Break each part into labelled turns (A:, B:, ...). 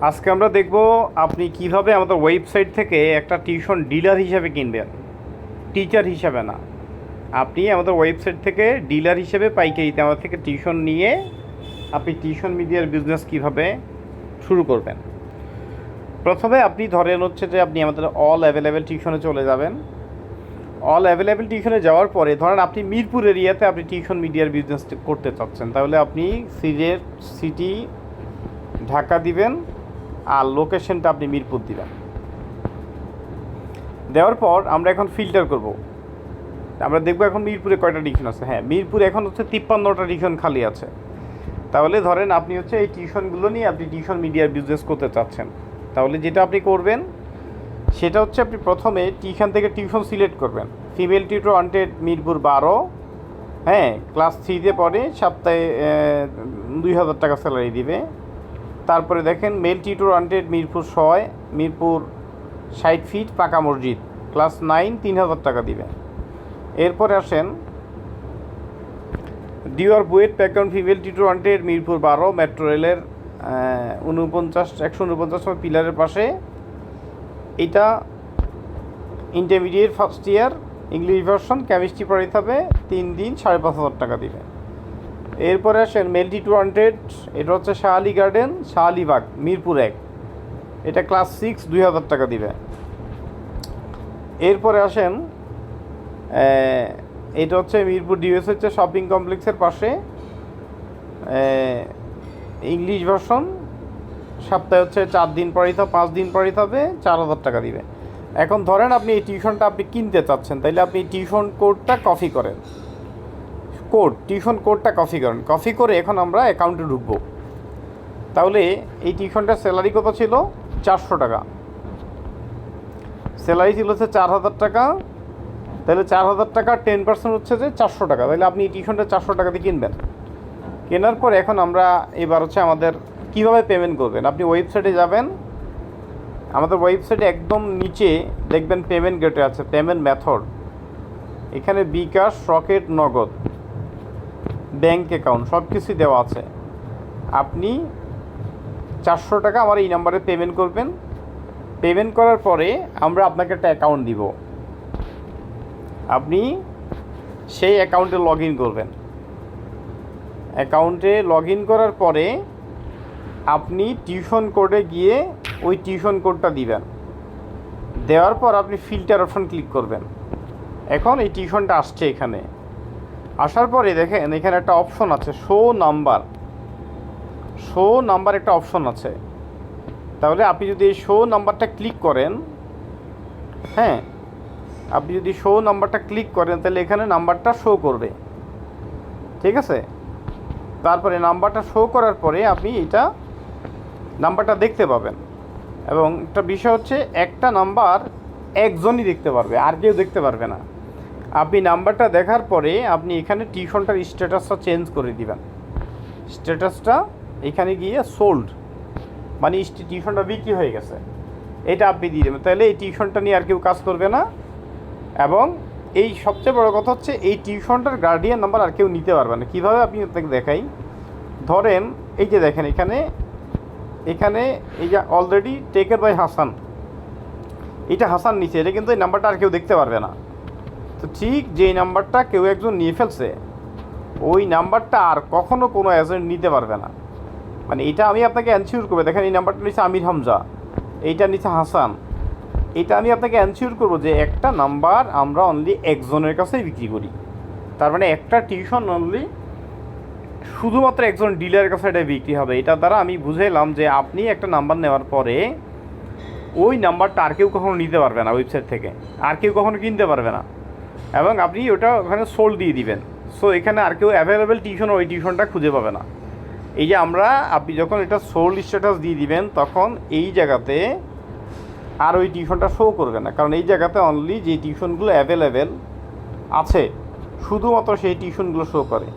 A: আজকে আমরা দেখব আপনি কিভাবে আমাদের ওয়েবসাইট থেকে একটা টিউশন ডিলার হিসেবে কিনবেন, টিচার হিসেবে না। আপনি আমাদের ওয়েবসাইট থেকে ডিলার হিসেবে পাইকারিতে আমাদের থেকে টিউশন নিয়ে আপনি টিউশন মিডিয়ার বিজনেস কিভাবে শুরু করবেন। প্রথমে আপনি ধরেন হচ্ছে যে আপনি আমাদের অল অ্যাভেলেবেল টিউশনে চলে যাবেন। অল অ্যাভেলেবেল টিউশনে যাওয়ার পরে ধরেন আপনি মিরপুর এরিয়াতে আপনি টিউশন মিডিয়ার বিজনেস করতে চাচ্ছেন, তাহলে আপনি সিটি ঢাকা দিবেন আর লোকেশনটা আপনি মিরপুর দিবেন। দেওয়ার পর আমরা এখন ফিল্টার করব। আমরা দেখব এখন মিরপুরে কয়টা টিউশন আছে। হ্যাঁ, মিরপুরে এখন হচ্ছে 53টা টিউশন খালি আছে। তাহলে ধরেন আপনি হচ্ছে এই টিউশনগুলো নিয়ে আপনি টিউশন মিডিয়ার বিজনেস করতে চাচ্ছেন। তাহলে যেটা আপনি করবেন সেটা হচ্ছে আপনি প্রথমে টিউশন থেকে টিউশন সিলেক্ট করবেন। ফিমেল টিউটর ওয়ান্টেড মিরপুর 12, হ্যাঁ, ক্লাস 3-তে পড়ে, সপ্তাহে 2000 টাকা স্যালারি দিবে। তারপরে দেখেন male tutor wanted Mirpur 6, Mirpur 60 feet পাকা মসজিদ, ক্লাস 9, 3000 টাকা দিবে। এরপরে আসেন ডিওর BUET background female tutor wanted Mirpur 12, metro রেলের 149 পিলারের পাশে। এটা intermediate first year, English version, chemistry পড়াইতে হবে, 3 দিন 5500 টাকা দিবে। এরপরে আসেন মেল টিউটর ওয়ান্টেড, এটা হচ্ছে শাহালি গার্ডেন, শাহালিবাগ, মিরপুর 1, এটা ক্লাস 6, 2000 টাকা দিবে। এরপরে আসেন এটা হচ্ছে মিরপুর ডিএস হচ্ছে শপিং কমপ্লেক্সের পাশে, ইংলিশ ভার্সন, সপ্তাহে হচ্ছে 4 দিন পড়াইতে হবে, 5 দিন পড়াইতে হবে, 4000 টাকা দিবে। এখন ধরেন আপনি এই টিউশনটা আপনি কিনতে চাচ্ছেন, তাইলে আপনি টিউশন কোডটা কপি করেন, টিউশন কোডটা কপি করে এখন আমরা অ্যাকাউন্টে ঢুকবো। তাহলে এই টিউশনটার স্যালারি কত ছিল? 400 টাকা। স্যালারি ছিল হচ্ছে 4000 টাকা। তাহলে 4000 টাকা 10% হচ্ছে যে 400 টাকা। তাহলে আপনি এই টিউশনটা 400 টাকা দিয়ে কিনবেন। কেনার পর এখন আমরা এবার হচ্ছে আমাদের কীভাবে পেমেন্ট করবেন। আপনি ওয়েবসাইটে যাবেন, আমাদের ওয়েবসাইটে একদম নিচে দেখবেন পেমেন্ট গেটওয়ে আছে, পেমেন্ট মেথড। এখানে বিকাশ, রকেট, নগদ, ব্যাঙ্ক অ্যাকাউন্ট সব কিছুই দেওয়া আছে। আপনি 400 টাকা আমার এই নাম্বারে পেমেন্ট করবেন। পেমেন্ট করার পরে আমরা আপনাকে একটা অ্যাকাউন্ট দিব, আপনি সেই অ্যাকাউন্টে লগ ইন করবেন। অ্যাকাউন্টে লগ ইন করার পরে আপনি টিউশন কোডে গিয়ে ওই টিউশন কোডটা দিবেন। দেওয়ার পর আপনি ফিল্টার অপশন ক্লিক করবেন। এখন এই টিউশনটা আসছে, এখানে আসার পরে দেখেন এখানে একটা অপশন আছে শো নাম্বার একটা অপশন আছে। তাহলে আপনি যদি এই শো নাম্বারটা ক্লিক করেন, হ্যাঁ, আপনি যদি শো নাম্বারটা ক্লিক করেন তাহলে এখানে নাম্বারটা শো করবে, ঠিক আছে। তারপরে নাম্বারটা শো করার পরে আপনি এটা নাম্বারটা দেখতে পাবেন। এবং একটা বিষয় হচ্ছে একটা নাম্বার একজনই দেখতে পারবে, আর কেউ দেখতে পারবে না। আপনি নাম্বারটা দেখার পরে আপনি এখানে টিউশনটার স্ট্যাটাসটা চেঞ্জ করে দিবেন। স্ট্যাটাসটা এখানে গিয়ে সোল্ড, মানে টিউশনটা বিক্রি হয়ে গেছে, এটা আপনি দিয়ে দেবেন। তাহলে এই টিউশনটা নিয়ে আর কেউ কাজ করবে না। এবং এই সবচেয়ে বড় কথা হচ্ছে এই টিউশনটার গার্ডিয়ান নাম্বার আর কেউ নিতে পারবে না। কীভাবে আপনি আপনাকে দেখাই, ধরেন এই যে দেখেন এখানে এই যে অলরেডি টেকেন বাই হাসান, এটা হাসান নিচে, এটা কিন্তু এই নাম্বারটা আর কেউ দেখতে পারবে না। তো ঠিক যেই নাম্বারটা কেউ একজন নিয়ে ফেলছে, ওই নাম্বারটা আর কখনও কোনো এজেন্ট নিতে পারবে না। মানে এটা আমি আপনাকে অ্যানসিওর করবো। দেখেন এই নাম্বারটা নিচে আমির হামজা, এইটা নিচে হাসান, এটা আমি আপনাকে অ্যানসিওর করবো যে একটা নাম্বার আমরা অনলি একজনের কাছেই বিক্রি করি। তার মানে একটা টিউশন অনলি শুধুমাত্র একজন ডিলারের কাছে এটা বিক্রি হবে। এটার দ্বারা আমি বুঝাইলাম যে আপনি একটা নাম্বার নেওয়ার পরে ওই নাম্বারটা আর কেউ কখনো নিতে পারবে না, ওয়েবসাইট থেকে আর কেউ কখনো কিনতে পারবে না। এবং আপনি ওটা ওখানে সোল্ড দিয়ে দিবেন। সো এখানে আর কেউ অ্যাভেলেবেল টিউশন ওই টিউশনটা খুঁজে পাবে না। এই যে আপনি যখন এটা সোল্ড স্ট্যাটাস দিয়ে দিবেন তখন এই জায়গাতে আর ওই টিউশনটা শো করবে না, কারণ এই জায়গাতে অনলি যে টিউশনগুলো অ্যাভেলেবেল আছে শুধুমাত্র সেই টিউশনগুলো শো করে।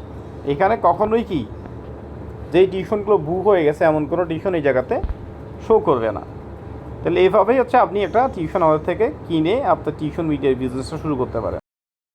A: এখানে কখনোই কি যেই টিউশনগুলো বুক হয়ে গেছে এমন কোনো টিউশন এই জায়গাতে শো করবে না। তাহলে এইভাবেই হচ্ছে আপনি একটা টিউশন আমাদের থেকে কিনে আপনার টিউশন মিডিয়ার বিজনেসটা শুরু করতে পারেন।